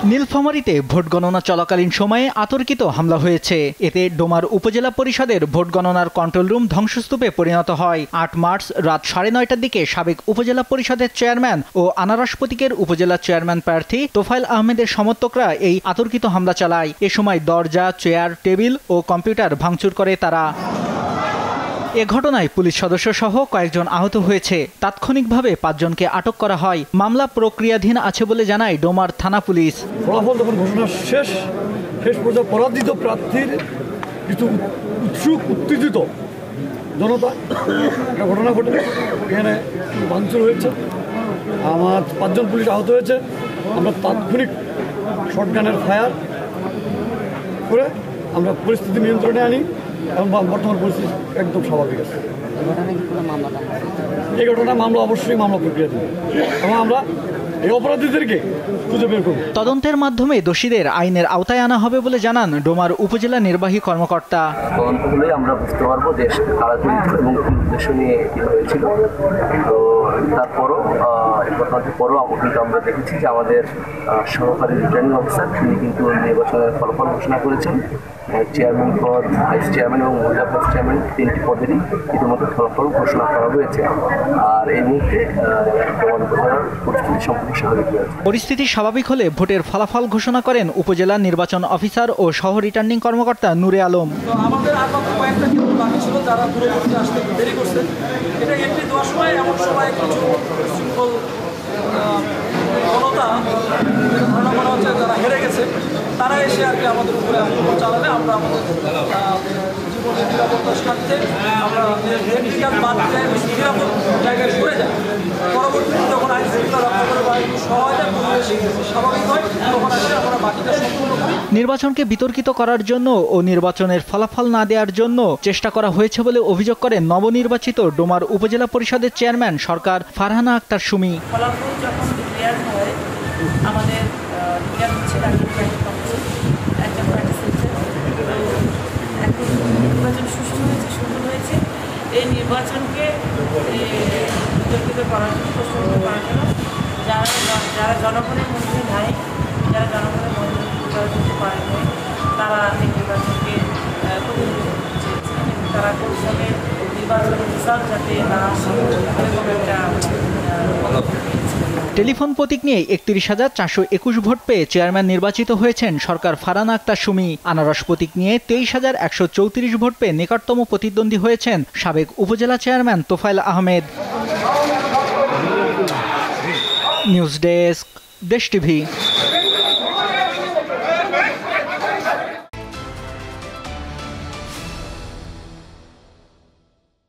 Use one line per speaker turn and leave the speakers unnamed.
নীলফামারীতে vote গণনা চলাকালীন সময়ে আতর্কিত হামলা হয়েছে। এতে ডোমার উপজেলা পরিষদের ভোট গণনার কন্ট্রোল রুম ধ্বংসস্তূপে পরিণত হয়। ৮ মার্চ রাত 9:30টার দিকে সাবেক উপজেলা পরিষদের চেয়ারম্যান ও আনারস প্রতীকের উপজেলা চেয়ারম্যান প্রার্থী তোফায়েল আহমেদের সমর্থকরা এই আতর্কিত হামলা চালায়। এ সময় দরজা, চেয়ার, টেবিল ও কম্পিউটার ভাঙচুর করে তারা। এ ঘটনায় পুলিশ সদস্য সহ কয়েকজন আহত হয়েছে। তাৎক্ষণিকভাবে 5 জনকে আটক করা হয়। মামলা প্রক্রিয়াধীন আছে বলে জানায় ডোমার থানা পুলিশ।
ফলাফল যখন ঘোষণা শেষ পর্যন্ত পরাজিত প্রার্থীর কিছু উৎসুক উত্তেজিত জনতা একটা ঘটনা ঘটে, এখানে ভাঙচুর হয়েছে। আমার 5 জন পুলিশ আহত হয়েছে। আমরা তাৎক্ষণিক শটগানের ফায়ার করে আমরা পরিস্থিতি নিয়ন্ত্রণে আনি এবং বর্তমান পরিস্থিতি একদম স্বাভাবিক আছে। এই ঘটনা মামলা অবশ্যই মামলা প্রক্রিয়া দেবে এবং আমরা এই অপরাধীদেরকে খুঁজে বের করব।
তদন্তের মাধ্যমে দোষীদের আইনের আওতায় আনা হবে বলে জানান ডোমার উপজেলা নির্বাহী কর্মকর্তা।
তদন্ত হলেই আমরা বুঝতে পারবো দেশ কারা জড়িত এবং কি উদ্দেশ্য নিয়ে কি হয়েছিল। তো তারপরও ঘটনাটির পরও কিন্তু আমরা দেখেছি যে আমাদের সহকারী রিটার্নিং অফিসার তিনি কিন্তু নির্বাচনের ফলাফল ঘোষণা করেছেন। চেয়ারম্যান পদ, ভাইস চেয়ারম্যান এবং মহিলা ভাইস চেয়ারম্যান 3টি পদেরই ইতিমধ্যে ফলাফল ঘোষণা করা হয়েছে। আর এই মুহূর্তে পরিস্থিতি সম্পূর্ণ স্বাভাবিক হয়েছে।
পরিস্থিতি স্বাভাবিক হলে ভোটের ফলাফল ঘোষণা করেন উপজেলা নির্বাচন অফিসার ও সহ রিটার্নিং কর্মকর্তা নূরে আলম।
আমাদের আর কয়েকটা কিন্তু বাকি ছিল, যারা দূরবর্তী আসতে দেরি করছে। এটা এন্ট্রি দেওয়ার সময় এমন সময় কিছু শৃঙ্খল জনতা ধারণা করা হচ্ছে যারা হেরে গেছে তারা এসে আর কি আমাদের উপরে আক্রমণ চালালে আমরা আমাদের জীবনের নিরাপত্তার স্বার্থে আমরা বাদ নিরাপদ জায়গায় সরে যাই। পরবর্তীতে যখন আইন শৃঙ্খলা রক্ষা করে বা সহায়তা স্বাভাবিক হয় তখন আসলে আমরা বাকিটা সম্পূর্ণ করি।
নির্বাচনকে বিতর্কিত করার জন্য ও নির্বাচনের ফলাফল না দেওয়ার জন্য চেষ্টা করা হয়েছে বলে অভিযোগ করেন নবনির্বাচিত ডোমার উপজেলা পরিষদের চেয়ারম্যান সরকার ফারহানা আক্তার সুমি।
ফলাফল যখন ক্লিয়ার হয় আমাদের ক্লিয়ার হচ্ছে একজন পার্টিসিপেন্ট এখন নির্বাচন সুষ্ঠু হয়েছে, সুন্দর হয়েছে। এই নির্বাচনকে বিতর্কিত করার জন্য, প্রশ্নবিদ্ধ করার জন্য যারা জনগণের মধ্যে নাই, যারা জনগণের মধ্যে করতে পারে নাই, তারা এই নির্বাচনকে প্রতিনিধিত্ব চেয়েছেন এবং তারা কৌশলে নির্বাচনের রেজাল্ট যাতে না আসে এরকম একটা
টেলিফোন প্রতীক নিয়ে 31,421 ভোট পেয়ে চেয়ারম্যান নির্বাচিত হয়েছেন সরকার ফারহানা আক্তার সুমি। আনারস প্রতীক নিয়ে 23,134 ভোট পেয়ে নিকটতম প্রতিদ্বন্দ্বী হয়েছেন সাবেক উপজেলা chairman Tofail Ahmed. News desk, দেশ টিভি।